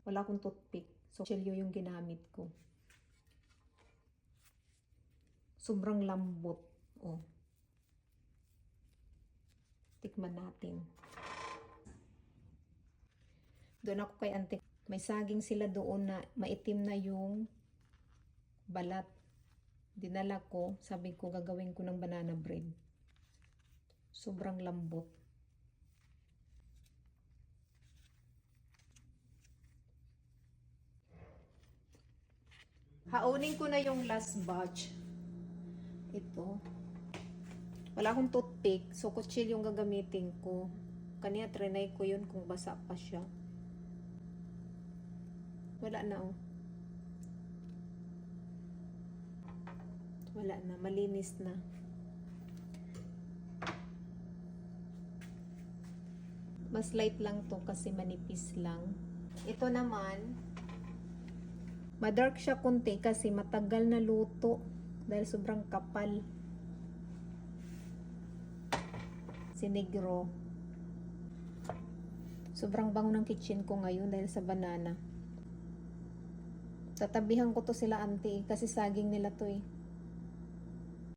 Wala akong toothpick. So, kutsilyo yung ginamit ko. Sobrang lambot. Oh. Tikman natin. Doon ako kay Ante. May saging sila doon na maitim na yung balat. Dinala ko. Sabi ko gagawin ko ng banana bread. Sobrang lambot. Haunin ko na yung last batch. Ito. Wala akong toothpick. So, kutsilyo yung gagamitin ko. Kanya trinay ko yun kung basa pa siya. Wala na oh. Wala na. Malinis na. Mas light lang to kasi manipis lang. Ito naman, madark siya konti kasi matagal na luto dahil sobrang kapal. Sinigro. Sobrang bango ng kitchen ko ngayon dahil sa banana. Tatabihan ko to sila Ante kasi saging nila to eh.